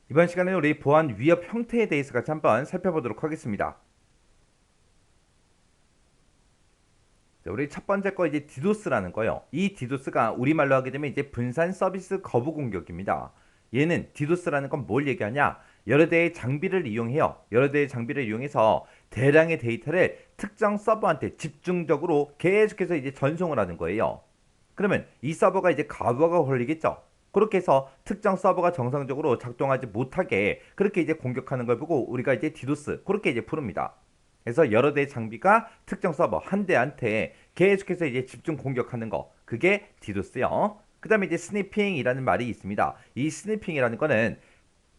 이번 시간에는 우리 보안 위협 형태에 대해서 같이 한번 살펴보도록 하겠습니다. 자, 우리 첫 번째 거 이제 디도스라는 거요. 이 디도스가 우리말로 하게 되면 이제 분산 서비스 거부 공격입니다. 얘는 디도스라는 건 뭘 얘기하냐? 여러 대의 장비를 이용해요. 여러 대의 장비를 이용해서 대량의 데이터를 특정 서버한테 집중적으로 계속해서 이제 전송을 하는 거예요. 그러면 이 서버가 이제 과부하가 걸리겠죠. 그렇게 해서 특정 서버가 정상적으로 작동하지 못하게 그렇게 이제 공격하는 걸 보고 우리가 이제 디도스 그렇게 이제 부릅니다. 그래서 여러 대의 장비가 특정 서버 한 대한테 계속해서 이제 집중 공격하는 거 그게 디도스요. 그 다음에 이제 스니핑이라는 말이 있습니다. 이 스니핑이라는 거는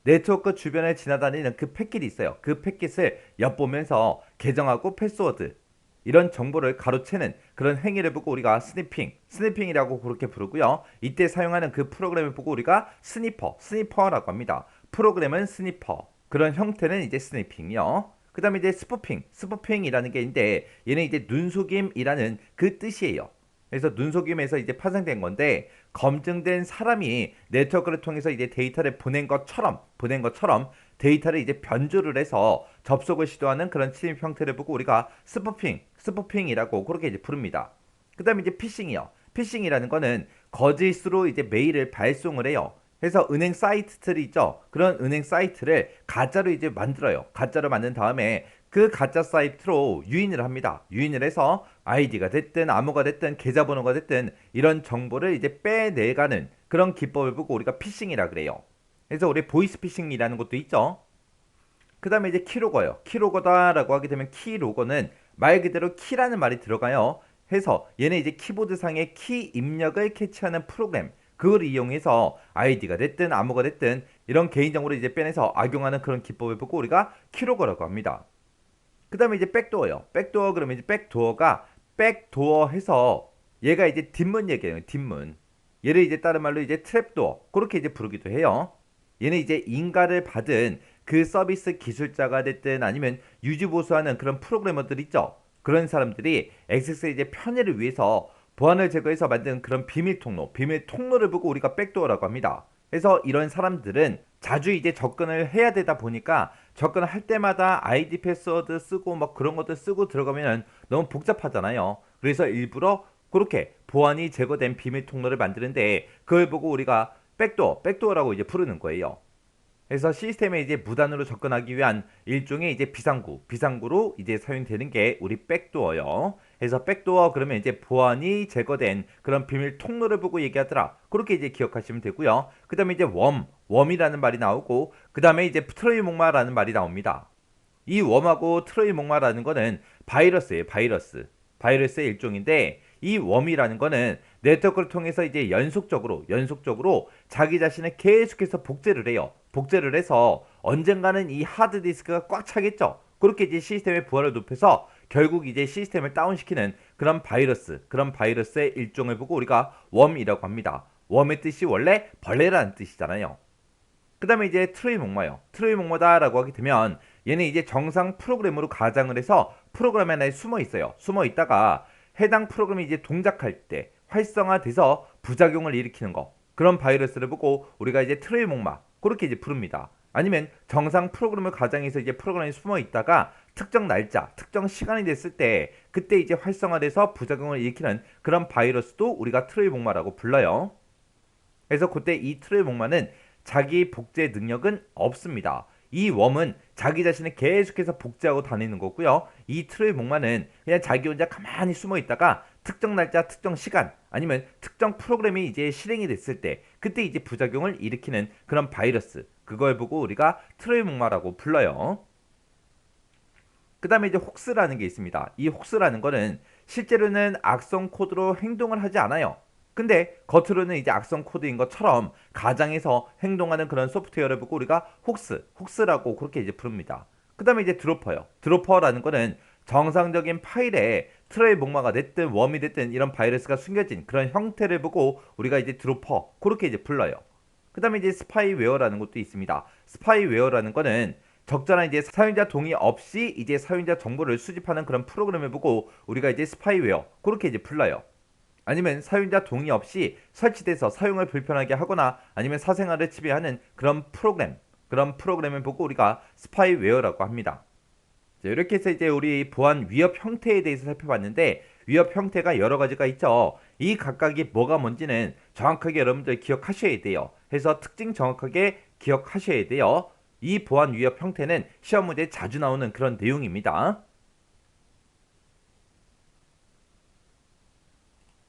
네트워크 주변을 지나다니는 그 패킷이 있어요. 그 패킷을 엿보면서 계정하고 패스워드 이런 정보를 가로채는 그런 행위를 보고 우리가 스니핑이라고 그렇게 부르고요. 이때 사용하는 그 프로그램을 보고 우리가 스니퍼라고 합니다. 프로그램은 스니퍼. 그런 형태는 이제 스니핑이요. 그 다음에 이제 스푸핑이라는 게 있는데 얘는 이제 눈속임이라는 그 뜻이에요. 그래서 눈속임에서 이제 파생된 건데 검증된 사람이 네트워크를 통해서 이제 데이터를 보낸 것처럼 데이터를 이제 변조를 해서 접속을 시도하는 그런 침입 형태를 보고 우리가 스푸핑이라고 그렇게 이제 부릅니다. 그 다음에 이제 피싱이라는 거는 거짓으로 이제 메일을 발송을 해요. 그래서 은행 사이트들이 있죠. 그런 은행 사이트를 가짜로 이제 만들어요. 가짜로 만든 다음에 그 가짜 사이트로 유인을 합니다. 유인을 해서 아이디가 됐든 암호가 됐든 계좌번호가 됐든 이런 정보를 이제 빼내가는 그런 기법을 보고 우리가 피싱이라 그래요. 그래서 우리 보이스피싱이라는 것도 있죠. 그 다음에 이제 키로거요. 키로거다라고 하게 되면 키로거는 말 그대로 키라는 말이 들어가요. 해서 얘는 이제 키보드상의 키 입력을 캐치하는 프로그램 그걸 이용해서 아이디가 됐든 암호가 됐든 이런 개인정보를 이제 빼내서 악용하는 그런 기법을 보고 우리가 키로거라고 합니다. 그 다음에 이제 백도어요. 백도어 그러면 이제 백도어가 백도어 해서 얘가 이제 뒷문 얘기예요. 뒷문. 얘를 이제 다른 말로 이제 트랩도어 그렇게 이제 부르기도 해요. 얘는 이제 인가를 받은 그 서비스 기술자가 됐든 아니면 유지보수하는 그런 프로그래머들 있죠. 그런 사람들이 액세스의 이제 편의를 위해서 보안을 제거해서 만든 그런 비밀 통로를 보고 우리가 백도어라고 합니다. 그래서 이런 사람들은 자주 이제 접근을 해야 되다 보니까 접근을 할 때마다 아이디 패스워드 쓰고 막 그런 것들 쓰고 들어가면 너무 복잡하잖아요. 그래서 일부러 그렇게 보안이 제거된 비밀 통로를 만드는데 그걸 보고 우리가 백도어라고 이제 부르는 거예요. 그래서 시스템에 이제 무단으로 접근하기 위한 일종의 이제 비상구로 이제 사용되는 게 우리 백도어요. 그래서 백도어 그러면 이제 보안이 제거된 그런 비밀 통로를 보고 얘기하더라. 그렇게 이제 기억하시면 되고요. 그 다음에 이제 웜이라는 말이 나오고 그 다음에 이제 트로이 목마라는 말이 나옵니다. 이 웜하고 트로이 목마라는 거는 바이러스예요. 바이러스의 일종인데 이 웜이라는 거는 네트워크를 통해서 이제 연속적으로 자기 자신을 계속해서 복제를 해요. 복제를 해서 언젠가는 이 하드디스크가 꽉 차겠죠. 그렇게 이제 시스템의 부하를 높여서 결국 이제 시스템을 다운시키는 그런 바이러스의 일종을 보고 우리가 웜이라고 합니다. 웜의 뜻이 원래 벌레라는 뜻이잖아요. 그 다음에 이제 트로이 목마요. 트로이 목마다라고 하게 되면 얘는 이제 정상 프로그램으로 가장을 해서 프로그램 안에 숨어 있어요. 숨어 있다가 해당 프로그램이 이제 동작할 때 활성화돼서 부작용을 일으키는 거. 그런 바이러스를 보고 우리가 이제 트로이 목마 그렇게 이제 부릅니다. 아니면 정상 프로그램을 가장해서 이제 프로그램이 숨어 있다가 특정 날짜, 특정 시간이 됐을 때 그때 이제 활성화돼서 부작용을 일으키는 그런 바이러스도 우리가 트로이 목마라고 불러요. 그래서 그때 이 트로이 목마는 자기 복제 능력은 없습니다. 이 웜은 자기 자신을 계속해서 복제하고 다니는 거고요. 이 트로이 목마는 그냥 자기 혼자 가만히 숨어 있다가 특정 날짜, 특정 시간 아니면 특정 프로그램이 이제 실행이 됐을 때 그때 이제 부작용을 일으키는 그런 바이러스 그걸 보고 우리가 트로이 목마라고 불러요. 그 다음에 이제 혹스라는 게 있습니다. 이 혹스라는 거는 실제로는 악성 코드로 행동을 하지 않아요. 근데 겉으로는 이제 악성 코드인 것처럼 가장해서 행동하는 그런 소프트웨어를 보고 우리가 혹스라고 그렇게 이제 부릅니다. 그 다음에 이제 드로퍼요. 드로퍼라는 거는 정상적인 파일에 트러의 목마가 됐든 웜이 됐든 이런 바이러스가 숨겨진 그런 형태를 보고 우리가 이제 드로퍼 그렇게 이제 불러요. 그 다음에 이제 스파이웨어라는 것도 있습니다. 스파이웨어라는 거는 적절한 이제 사용자 동의 없이 이제 사용자 정보를 수집하는 그런 프로그램을 보고 우리가 이제 스파이웨어 그렇게 이제 불러요. 아니면 사용자 동의 없이 설치돼서 사용을 불편하게 하거나 아니면 사생활을 침해하는 그런 프로그램 그런 프로그램을 보고 우리가 스파이웨어라고 합니다. 자, 이렇게 해서 이제 우리 보안 위협 형태에 대해서 살펴봤는데 위협 형태가 여러 가지가 있죠. 이 각각이 뭐가 뭔지는 정확하게 여러분들 기억하셔야 돼요. 해서 특징 정확하게 기억하셔야 돼요. 이 보안 위협 형태는 시험 문제에 자주 나오는 그런 내용입니다.